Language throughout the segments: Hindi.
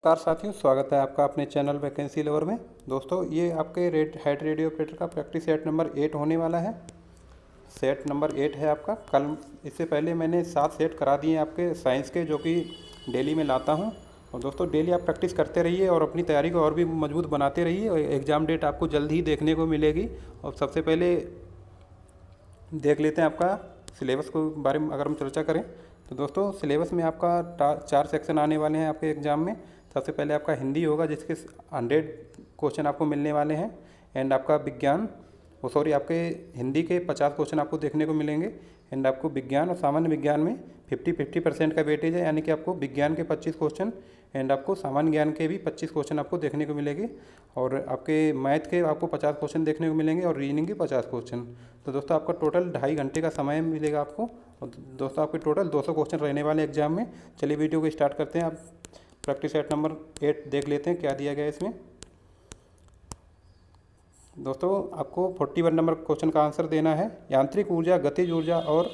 नमस्कार साथियों, स्वागत है आपका अपने चैनल वैकेंसी लवर में। दोस्तों, ये आपके हेड रेडियो ऑपरेटर का प्रैक्टिस सेट नंबर 8 होने वाला है। सेट नंबर 8 है आपका। कल इससे पहले मैंने 7 सेट करा दिए आपके साइंस के, जो कि डेली में लाता हूं। और दोस्तों, डेली आप प्रैक्टिस करते रहिए और अपनी तैयारी को और भी मजबूत बनाते रहिए, और एग्ज़ाम डेट आपको जल्द ही देखने को मिलेगी। और सबसे पहले देख लेते हैं आपका सिलेबस को बारे में अगर हम चर्चा करें तो दोस्तों, सिलेबस में आपका 4 सेक्शन आने वाले हैं आपके एग्ज़ाम में। सबसे पहले आपका हिंदी होगा, जिसके 100 क्वेश्चन आपको मिलने वाले हैं। एंड आपका विज्ञान, आपके हिंदी के 50 क्वेश्चन आपको देखने को मिलेंगे। एंड आपको विज्ञान और सामान्य विज्ञान में 50-50% का वेटेज है, यानी कि आपको विज्ञान के 25 क्वेश्चन एंड आपको सामान्य ज्ञान के भी 25 क्वेश्चन आपको देखने को मिलेंगे। और आपके मैथ के आपको 50 क्वेश्चन देखने को मिलेंगे और रीजनिंग के 50 क्वेश्चन। तो दोस्तों, आपका टोटल 2.5 घंटे का समय मिलेगा आपको। और दोस्तों, आपके टोटल 200 क्वेश्चन रहने वाले एग्जाम में। चलिए वीडियो को स्टार्ट करते हैं। आप प्रैक्टिस सेट नंबर 8 देख लेते हैं क्या दिया गया है इसमें। दोस्तों, आपको 41 नंबर क्वेश्चन का आंसर देना है। यांत्रिक ऊर्जा, गतिज ऊर्जा और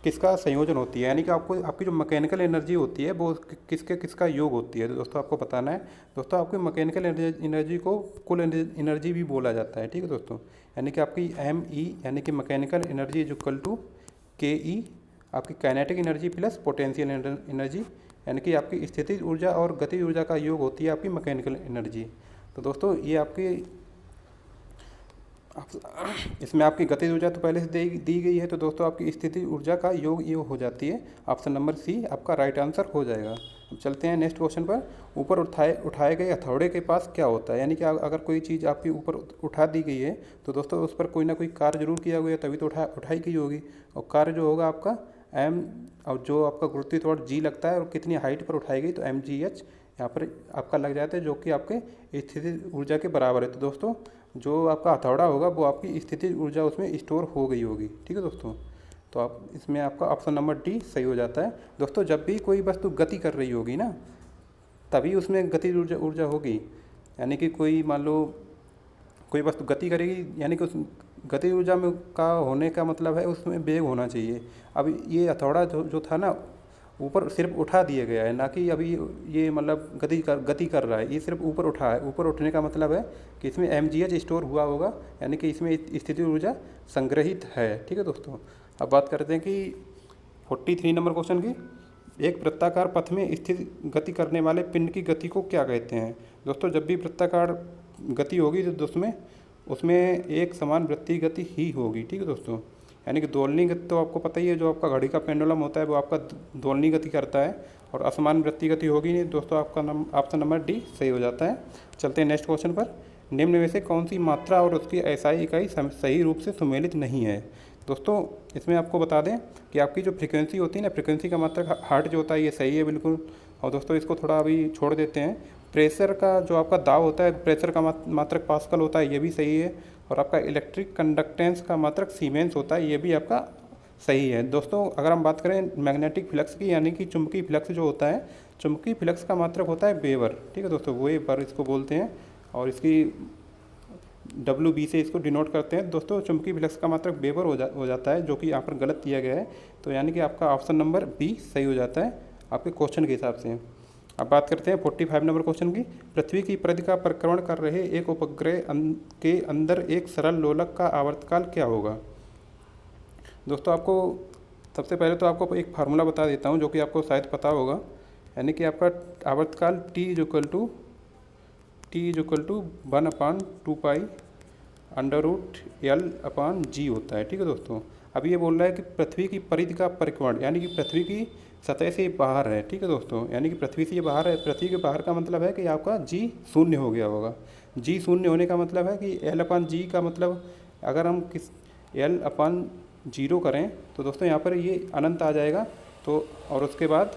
किसका संयोजन होती है, यानी कि आपको आपकी जो मैकेनिकल एनर्जी होती है वो किसका योग होती है। तो दोस्तों, आपको बताना है। दोस्तों, आपकी मैकेनिकल एनर्जी को कुल एनर्जी भी बोला जाता है, ठीक है दोस्तों। यानी कि आपकी ME यानी कि mechanical energy is equal to KE, आपकी kinetic energy plus potential energy, यानी कि आपकी स्थितिज ऊर्जा और गतिज ऊर्जा का योग होती है आपकी मैकेनिकल एनर्जी। तो दोस्तों, ये आपकी इसमें आपकी गतिज ऊर्जा तो पहले से दी गई है। तो दोस्तों, आपकी स्थिति ऊर्जा का योग ये हो जाती है। ऑप्शन नंबर C आपका राइट आंसर हो जाएगा। अब चलते हैं नेक्स्ट क्वेश्चन पर। ऊपर उठाए गए हथौड़े के पास क्या होता है, यानी कि अगर कोई चीज़ आपके ऊपर उठा दी गई है तो दोस्तों उस पर कोई ना कोई कार्य जरूर किया गया है, तभी तो उठाई गई होगी। और कार्य जो होगा आपका M, और जो आपका गुरुत्वाकर्षण त्वरण G लगता है और कितनी हाइट पर उठाई गई तो mgh यहाँ पर आपका लग जाता है, जो कि आपके स्थिति ऊर्जा के बराबर है। तो दोस्तों, जो आपका हथौड़ा होगा वो आपकी स्थिति ऊर्जा उसमें स्टोर हो गई होगी, ठीक है दोस्तों। तो आप इसमें आपका ऑप्शन नंबर D सही हो जाता है। दोस्तों, जब भी कोई वस्तु गति कर रही होगी ना, तभी उसमें गतिज ऊर्जा होगी। यानी कि कोई मान लो कोई वस्तु गति करेगी, यानी कि उस गतिज ऊर्जा में का होने का मतलब है उसमें वेग होना चाहिए। अब ये हथौड़ा जो था ना, ऊपर सिर्फ उठा दिया गया है, ना कि अभी ये मतलब गति कर रहा है। ये सिर्फ ऊपर उठा है। ऊपर उठने का मतलब है कि इसमें mgh स्टोर हुआ होगा, यानी कि इसमें स्थिति ऊर्जा संग्रहित है, ठीक है दोस्तों। अब बात करते हैं कि 43 नंबर क्वेश्चन की। एक वृत्ताकार पथ में स्थित गति करने वाले पिंड की गति को क्या कहते हैं। दोस्तों, जब भी वृत्ताकार गति होगी तो उसमें एक समान वृत्तीय गति ही होगी, ठीक है दोस्तों। यानी कि दोलनी गति तो आपको पता ही है, जो आपका घड़ी का पेंडुलम होता है वो आपका दोलनी गति करता है, और असमान वृत्तीय गति होगी नहीं। दोस्तों, आपका ऑप्शन नंबर D सही हो जाता है। चलते हैं नेक्स्ट क्वेश्चन पर। निम्न में से कौन सी मात्रा और उसकी SI इकाई सही रूप से सुमेलित नहीं है। दोस्तों, इसमें आपको बता दें कि आपकी जो फ्रीक्वेंसी होती है ना, फ्रीक्वेंसी का मात्रक हर्ट्ज जो होता है ये सही है बिल्कुल। और दोस्तों, इसको थोड़ा अभी छोड़ देते हैं। प्रेशर का जो आपका दाब होता है, प्रेशर का मात्रक पास्कल होता है, ये भी सही है। और आपका इलेक्ट्रिक कंडक्टेंस का मात्रक सीमेंस होता है, ये भी आपका सही है। दोस्तों, अगर हम बात करें मैग्नेटिक फ्लक्स की, यानी कि चुंबकीय फ्लक्स जो होता है, चुंबकीय फ्लक्स का मात्रक होता है वेबर, ठीक है दोस्तों। वेबर इसको बोलते हैं, और इसकी WB से इसको डिनोट करते हैं। दोस्तों, चुंबकीय फ्लक्स का मात्रक वेबर हो जाता है, जो कि यहाँ पर गलत दिया गया है। तो यानी कि आपका ऑप्शन नंबर B सही हो जाता है आपके क्वेश्चन के हिसाब से। अब बात करते हैं 45 नंबर क्वेश्चन की। पृथ्वी की परिधि का परिक्रमण कर रहे एक उपग्रह के अंदर एक सरल लोलक का आवर्तकाल क्या होगा। दोस्तों, आपको सबसे पहले तो आपको एक फार्मूला बता देता हूं, जो कि आपको शायद पता होगा। यानी कि आपका आवर्तकाल T is equal to 1/2π √L/G होता है, ठीक है दोस्तों। अब ये बोल रहा है कि पृथ्वी की परिधि का परिक्रमण, यानी कि पृथ्वी की सतह से बाहर है, ठीक है दोस्तों। यानी कि पृथ्वी से ये बाहर है। पृथ्वी के बाहर का मतलब है कि आपका G शून्य हो गया होगा। G शून्य होने का मतलब है कि L/G का मतलब, अगर हम L/0 करें तो दोस्तों यहाँ पर ये अनंत आ जाएगा। तो और उसके बाद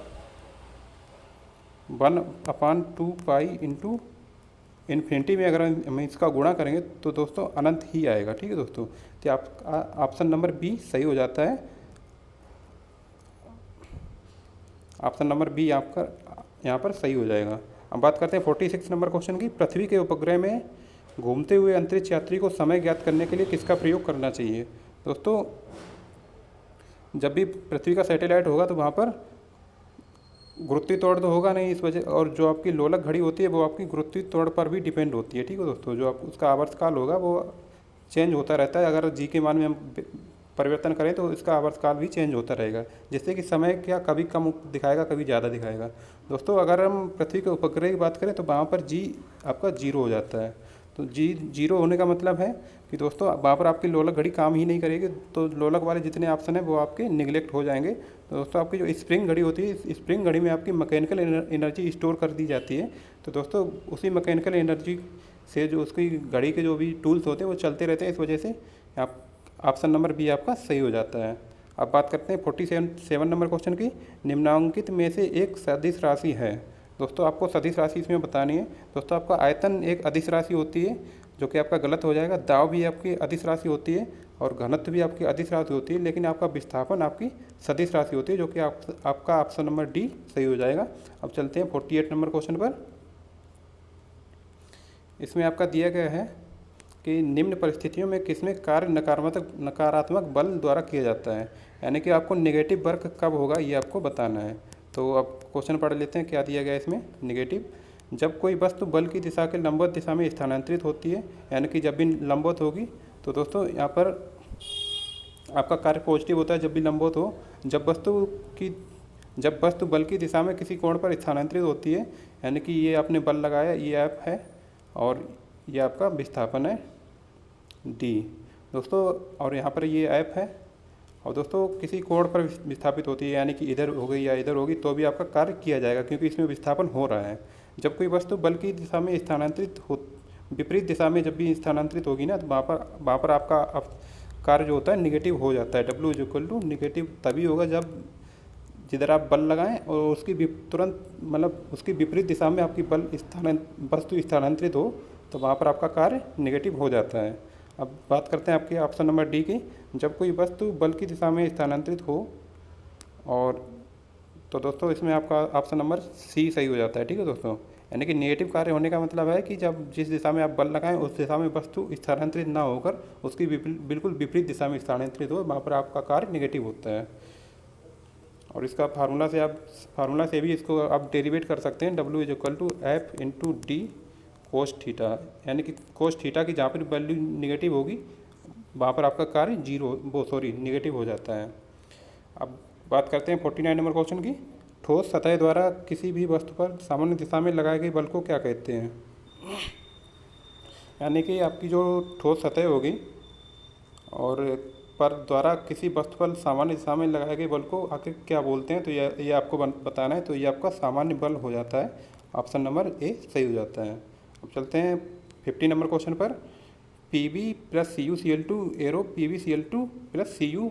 1/2π इंटू इन्फिनिटी में अगर हम इसका गुणा करेंगे तो दोस्तों अनंत ही आएगा, ठीक है दोस्तों। तो आप ऑप्शन नंबर B सही हो जाता है। ऑप्शन नंबर B आपका यहाँ पर सही हो जाएगा। अब बात करते हैं 46 नंबर क्वेश्चन की। पृथ्वी के उपग्रह में घूमते हुए अंतरिक्ष यात्री को समय ज्ञात करने के लिए किसका प्रयोग करना चाहिए। दोस्तों, जब भी पृथ्वी का सैटेलाइट होगा तो वहाँ पर गुरुत्वीय त्वरण तो होगा नहीं इस वजह, और जो आपकी लोलक घड़ी होती है वो आपकी गुरुत्वीय त्वरण पर भी डिपेंड होती है। ठीक है दोस्तों, जो आप उसका आवर्तकाल होगा वो चेंज होता रहता है। अगर जी के मान में हम परिवर्तन करें तो इसका आवर्तकाल भी चेंज होता रहेगा, जिससे कि समय क्या कभी कम दिखाएगा कभी ज़्यादा दिखाएगा। दोस्तों अगर हम पृथ्वी के उपग्रह की बात करें तो वहाँ पर जी आपका जीरो हो जाता है। तो जी जीरो होने का मतलब है कि दोस्तों वहाँ पर आपकी लोलक घड़ी काम ही नहीं करेगी, तो लोलक वाले जितने ऑप्शन हैं वो आपके निगलेक्ट हो जाएंगे। तो दोस्तों आपकी जो स्प्रिंग घड़ी होती है, इस स्प्रिंग घड़ी में आपकी मैकेनिकल एनर्जी स्टोर कर दी जाती है। तो दोस्तों उसी मैकेनिकल एनर्जी से जो उसकी घड़ी के जो भी टूल्स होते हैं वो चलते रहते हैं, इस वजह से आप ऑप्शन नंबर बी आपका सही हो जाता है। अब बात करते हैं 47 नंबर क्वेश्चन की। निम्नांकित में से एक सदिश राशि है। दोस्तों आपको सदिश राशि इसमें बतानी है। दोस्तों आपका आयतन एक अदिश राशि होती है, जो कि आपका गलत हो जाएगा। दाव भी आपकी अदिश राशि होती है और घनत्व भी आपकी अदिश राशि होती है, लेकिन आपका विस्थापन आपकी सदिश राशि होती है, जो कि आपका ऑप्शन नंबर डी सही हो जाएगा। अब चलते हैं 48 नंबर क्वेश्चन पर। इसमें आपका दिया गया है कि निम्न परिस्थितियों में किसमें कार्य नकारात्मक बल द्वारा किया जाता है, यानी कि आपको नेगेटिव वर्क कब होगा ये आपको बताना है। तो अब क्वेश्चन पढ़ लेते हैं क्या दिया गया है इसमें। नेगेटिव, जब कोई वस्तु बल की दिशा के लंबवत दिशा में स्थानांतरित होती है, यानी कि जब भी लंबवत होगी, तो दोस्तों यहाँ पर आपका कार्य पॉजिटिव होता है जब भी लंबवत हो। जब वस्तु बल की दिशा में किसी कोण पर स्थानांतरित होती है, यानी कि ये आपने बल लगाया, ये ऐप है और ये आपका विस्थापन है डी दोस्तों, और यहाँ पर ये ऐप है। और दोस्तों किसी कोण पर विस्थापित होती है, यानी कि इधर हो गई या इधर होगी, तो भी आपका कार्य किया जाएगा, क्योंकि इसमें विस्थापन हो रहा है। जब कोई वस्तु बल की दिशा में स्थानांतरित हो, विपरीत दिशा में जब भी स्थानांतरित होगी ना, तो वहाँ पर आपका कार्य जो होता है निगेटिव हो जाता है। W = निगेटिव तभी होगा जब जिधर आप बल लगाएं और उसकी तुरंत मतलब उसकी विपरीत दिशा में आपकी वस्तु स्थानांतरित हो, तो वहाँ पर आपका कार्य नेगेटिव हो जाता है। अब बात करते हैं आपके ऑप्शन नंबर डी की। जब कोई वस्तु बल की दिशा में स्थानांतरित हो, और तो दोस्तों इसमें आपका ऑप्शन नंबर सी सही हो जाता है। ठीक है दोस्तों, यानी कि नेगेटिव कार्य होने का मतलब है कि जब जिस दिशा में आप बल लगाएं उस दिशा में वस्तु स्थानांतरित ना होकर उसकी बिल्कुल विपरीत दिशा में स्थानांतरित हो, वहाँ पर आपका कार्य नेगेटिव होता है। और इसका फार्मूला से भी इसको आप डेरिवेट कर सकते हैं। W = F/D cos थीटा, यानी कि cos थीटा की जहाँ पर वैल्यू निगेटिव होगी वहाँ पर आपका कार्य निगेटिव हो जाता है। अब बात करते हैं 49 नंबर क्वेश्चन की। ठोस सतह द्वारा किसी भी वस्तु पर सामान्य दिशा में लगाए गए बल को क्या कहते हैं, यानी कि आपकी जो ठोस सतह होगी और पर द्वारा किसी वस्तु पर सामान्य दिशा में लगाए गए बल को आखिर क्या बोलते हैं, तो ये आपको बताना है। तो ये आपका सामान्य बल हो जाता है, ऑप्शन नंबर ए सही हो जाता है। अब चलते हैं 50 नंबर क्वेश्चन पर। Pb + CuCl2 arrow PbCl2 + Cu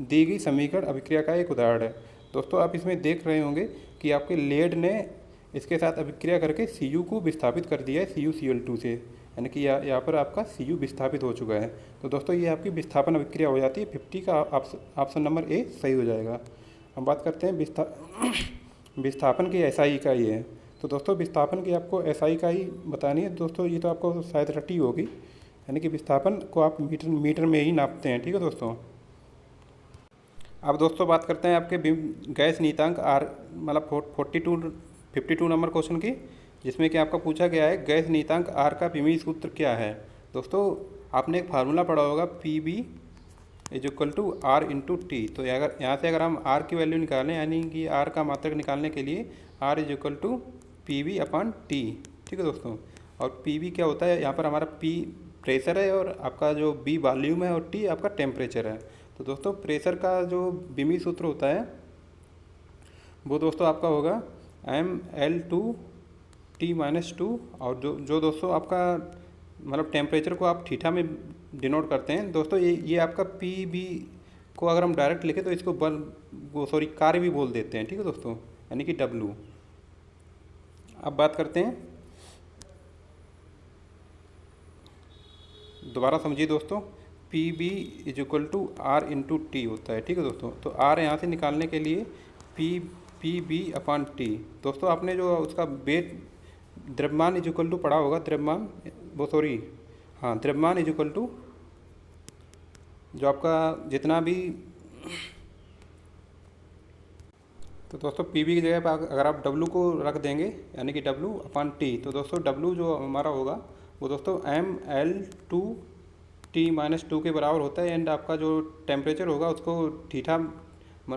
दी गई समीकरण अभिक्रिया का एक उदाहरण है। दोस्तों आप इसमें देख रहे होंगे कि आपके लेड ने इसके साथ अभिक्रिया करके Cu को विस्थापित कर दिया है CuCl2 से, यानी कि यहाँ पर आपका Cu विस्थापित हो चुका है। तो दोस्तों ये आपकी विस्थापन अभिक्रिया हो जाती है। 50 का ऑप्शन नंबर ए सही हो जाएगा। हम बात करते हैं विस्थापन की SI इकाई है। तो दोस्तों विस्थापन की आपको SI इकाई बतानी है। दोस्तों ये तो आपको शायद रटी होगी, यानी कि विस्थापन को आप मीटर में ही नापते हैं। ठीक है दोस्तों। अब दोस्तों बात करते हैं आपके गैस नीयतांक आर मतलब 52 नंबर क्वेश्चन की, जिसमें कि आपका पूछा गया है गैस नीयतांक आर का विमीय सूत्र क्या है। दोस्तों आपने एक फार्मूला पढ़ा होगा Pb = R/T। तो अगर यहाँ से अगर हम R की वैल्यू निकालें, यानी कि R का मात्रक निकालने के लिए R = Pb/T। ठीक है दोस्तों। और Pb क्या होता है, यहाँ पर हमारा P प्रेशर है और आपका जो B वॉल्यूम है और T आपका टेम्परेचर है। तो दोस्तों प्रेशर का जो विमीय सूत्र होता है वो दोस्तों आपका होगा mL/T-2। और जो दोस्तों आपका मतलब टेम्परेचर को आप थीटा में डिनोट करते हैं। दोस्तों ये आपका Pb को अगर हम डायरेक्ट लिखें तो इसको कार्य भी बोल देते हैं। ठीक है दोस्तों, यानी कि W। अब बात करते हैं, दोबारा समझिए दोस्तों, Pb = R/T होता है। ठीक है दोस्तों। तो R यहाँ से निकालने के लिए Pb/T। दोस्तों आपने जो उसका वेट द्रव्यमान = पढ़ा होगा, द्रव्यमान = जो आपका जितना भी तो दोस्तों पी की जगह पर अगर आप डब्लू को रख देंगे यानी कि डब्लू अपन टी, तो दोस्तों डब्लू जो हमारा होगा वो दोस्तों ML2T-2 के बराबर होता है। एंड आपका जो टेम्परेचर होगा उसको थीटा,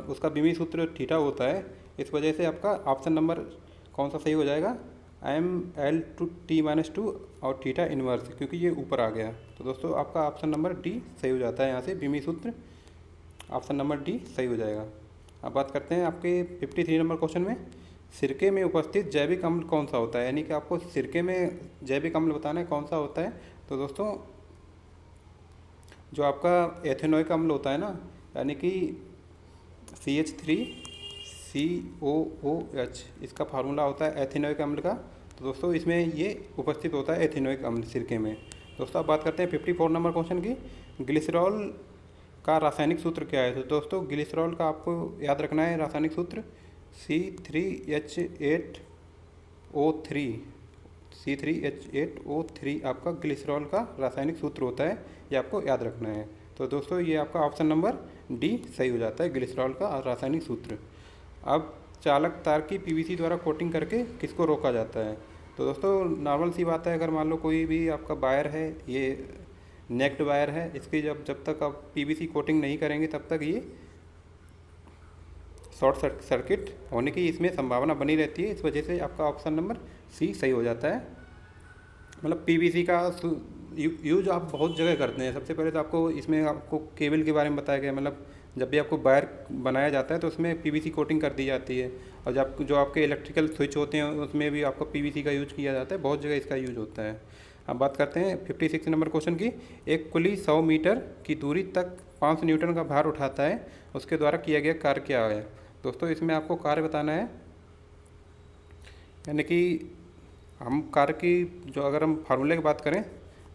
उसका बीमी सूत्र थीटा होता है। इस वजह से आपका ऑप्शन नंबर कौन सा सही हो जाएगा, ML2T-2 और थीटा इन्वर्स, क्योंकि ये ऊपर आ गया। तो दोस्तों आपका ऑप्शन नंबर डी सही हो जाता है। यहाँ से बीमी सूत्र ऑप्शन नंबर डी सही हो जाएगा। अब बात करते हैं आपके 53 नंबर क्वेश्चन में, सिरके में उपस्थित जैविक अम्ल कौन सा होता है, यानी कि आपको सिरके में जैविक अम्ल बताना है कौन सा होता है। तो दोस्तों जो आपका एथेनोइक अम्ल होता है ना, यानी कि CH3COOH, इसका फार्मूला होता है एथेनोइक अम्ल का। तो दोस्तों इसमें ये उपस्थित होता है एथेनोइक अम्ल सिरके में। दोस्तों अब बात करते हैं 54 नंबर क्वेश्चन की, ग्लिसरॉल का रासायनिक सूत्र क्या है। तो दोस्तों ग्लिसरॉल का आपको याद रखना है रासायनिक सूत्र C3H8O3, C3H8O3 आपका ग्लिसरॉल का रासायनिक सूत्र होता है, ये आपको याद रखना है। तो दोस्तों ये आपका ऑप्शन नंबर डी सही हो जाता है, ग्लिसरॉल का रासायनिक सूत्र। अब चालक तार की पीवीसी द्वारा कोटिंग करके किसको रोका जाता है। तो दोस्तों नॉर्मल सी बात है, अगर मान लो कोई भी आपका वायर है, ये नेक्ड वायर है, इसकी जब तक आप पीवीसी कोटिंग नहीं करेंगे तब तक ये शॉर्ट सर्किट होने की इसमें संभावना बनी रहती है। इस वजह से आपका ऑप्शन नंबर सी सही हो जाता है। मतलब पीवीसी का यूज आप बहुत जगह करते हैं। सबसे पहले तो आपको इसमें आपको केबल के बारे में बताया गया, मतलब जब भी आपको वायर बनाया जाता है तो उसमें पीवीसी कोटिंग कर दी जाती है। और जब जो आपके इलेक्ट्रिकल स्विच होते हैं उसमें भी आपको पीवीसी का यूज किया जाता है, बहुत जगह इसका यूज होता है। अब बात करते हैं 56 नंबर क्वेश्चन की, एक कुली 100 मीटर की दूरी तक 5 न्यूटन का भार उठाता है, उसके द्वारा किया गया कार्य क्या है। दोस्तों इसमें आपको कार्य बताना है, यानी कि हम कार्य की जो अगर हम फार्मूले की बात करें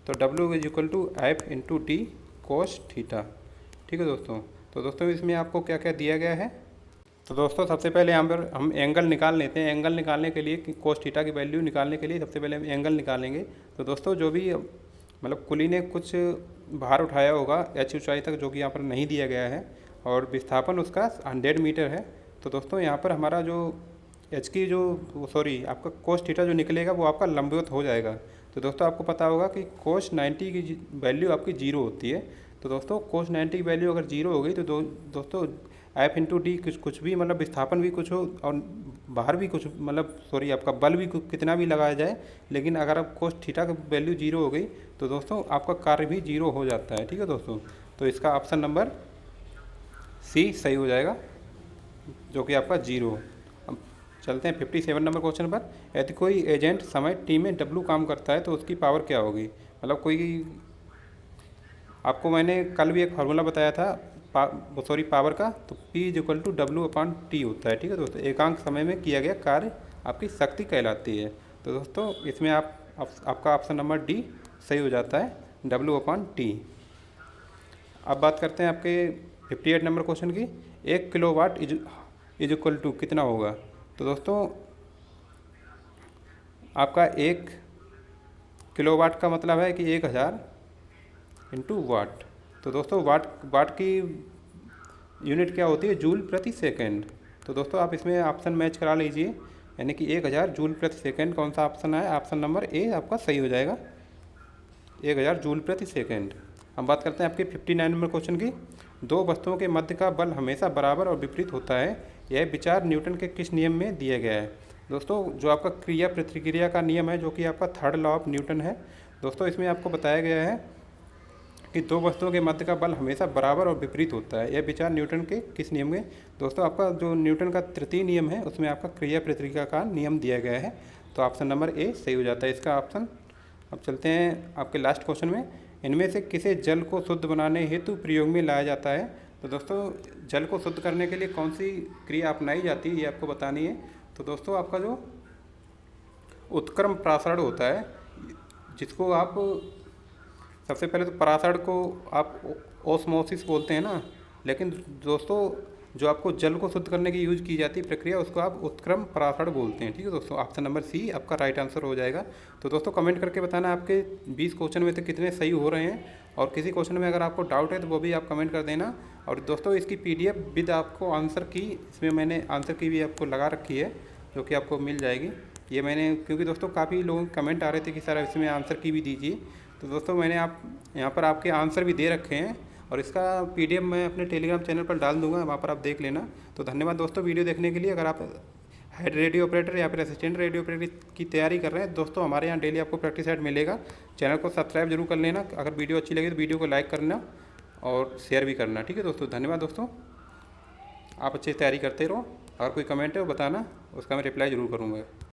तो W=F/d cos थीटा। ठीक है दोस्तों। तो दोस्तों इसमें आपको क्या क्या दिया गया है। तो दोस्तों सबसे पहले यहाँ पर हम एंगल निकाल लेते हैं। एंगल निकालने के लिए कोस थीटा की वैल्यू निकालने के लिए सबसे पहले हम एंगल निकालेंगे। तो दोस्तों जो भी मतलब कुली ने कुछ भार उठाया होगा h ऊंचाई तक, जो कि यहाँ पर नहीं दिया गया है, और विस्थापन उसका 100 मीटर है। तो दोस्तों यहाँ पर हमारा जो एच की आपका कोस थीटा जो निकलेगा वो आपका लंबवत हो जाएगा। तो दोस्तों आपको पता होगा कि कोस 90 की वैल्यू आपकी 0 होती है। तो दोस्तों कोस 90 की वैल्यू अगर 0 हो गई तो दोस्तों F/d कुछ भी मतलब विस्थापन भी कुछ हो और बाहर भी कुछ मतलब आपका बल भी कितना भी लगाया जाए, लेकिन अगर आप कोस थीटा की वैल्यू 0 हो गई तो दोस्तों आपका कार्य भी 0 हो जाता है। ठीक है दोस्तों। तो इसका ऑप्शन नंबर सी सही हो जाएगा, जो कि आपका 0। अब चलते हैं 57 नंबर क्वेश्चन पर, यदि कोई एजेंट समय टी में W काम करता है तो उसकी पावर क्या होगी। मतलब कोई आपको मैंने कल भी एक फार्मूला बताया था पावर का, तो P=W/T होता है। ठीक है दोस्तों। एकांक समय में किया गया कार्य आपकी शक्ति कहलाती है। तो दोस्तों इसमें आपका ऑप्शन नंबर डी सही हो जाता है, W/T। अब बात करते हैं आपके 58 नंबर क्वेश्चन की, 1 किलोवाट इज इक्वल टू कितना होगा। तो दोस्तों आपका 1 किलोवाट का मतलब है कि 1000 इंटू वाट। तो दोस्तों वाट की यूनिट क्या होती है, जूल प्रति सेकंड। तो दोस्तों आप इसमें ऑप्शन मैच करा लीजिए, यानी कि 1000 जूल प्रति सेकंड कौन सा ऑप्शन है, ऑप्शन नंबर ए आपका सही हो जाएगा, 1000 जूल प्रति सेकंड। हम बात करते हैं आपके 59 नंबर क्वेश्चन की, दो वस्तुओं के मध्य का बल हमेशा बराबर और विपरीत होता है, यह विचार न्यूटन के किस नियम में दिया गया है। दोस्तों जो आपका क्रिया प्रतिक्रिया का नियम है, जो कि आपका 3rd लॉ ऑफ न्यूटन है। दोस्तों इसमें आपको बताया गया है कि दो वस्तुओं के मध्य का बल हमेशा बराबर और विपरीत होता है, यह विचार न्यूटन के किस नियम में। दोस्तों आपका जो न्यूटन का तृतीय नियम है उसमें आपका क्रिया प्रतिक्रिया का नियम दिया गया है। तो ऑप्शन नंबर ए सही हो जाता है इसका ऑप्शन। अब चलते हैं आपके लास्ट क्वेश्चन में, इनमें से किसे जल को शुद्ध बनाने हेतु प्रयोग में लाया जाता है। तो दोस्तों जल को शुद्ध करने के लिए कौन सी क्रिया अपनाई जाती है ये आपको बतानी है। तो दोस्तों आपका जो उत्क्रम प्रासरण होता है, जिसको आप सबसे पहले तो परासरण को आप ओस्मोसिस बोलते हैं ना, लेकिन दोस्तों जो आपको जल को शुद्ध करने की यूज की जाती है प्रक्रिया, उसको आप उत्क्रम परासरण बोलते हैं। ठीक है दोस्तों। ऑप्शन नंबर सी आपका राइट आंसर हो जाएगा। तो दोस्तों कमेंट करके बताना आपके 20 क्वेश्चन में से कितने सही हो रहे हैं, और किसी क्वेश्चन में अगर आपको डाउट है तो वो भी आप कमेंट कर देना। और दोस्तों इसकी PDF विद आपको आंसर की, इसमें मैंने आंसर की भी आपको लगा रखी है, जो कि आपको मिल जाएगी। ये मैंने, क्योंकि दोस्तों काफ़ी लोगों के कमेंट आ रहे थे कि सर इसमें आंसर की भी दीजिए, तो दोस्तों मैंने आप यहाँ पर आपके आंसर भी दे रखे हैं और इसका PDF मैं अपने टेलीग्राम चैनल पर डाल दूँगा, वहाँ पर आप देख लेना। तो धन्यवाद दोस्तों वीडियो देखने के लिए। अगर आप हेड रेडियो ऑपरेटर या फिर असिस्टेंट रेडियो ऑपरेटर की तैयारी कर रहे हैं दोस्तों, हमारे यहाँ डेली आपको प्रैक्टिस सेट मिलेगा। चैनल को सब्सक्राइब जरूर कर लेना। अगर वीडियो अच्छी लगे तो वीडियो को लाइक करना और शेयर भी करना। ठीक है दोस्तों, धन्यवाद दोस्तों। आप अच्छी तैयारी करते रहो। अगर कोई कमेंट है वो बताना, उसका मैं रिप्लाई ज़रूर करूँगा।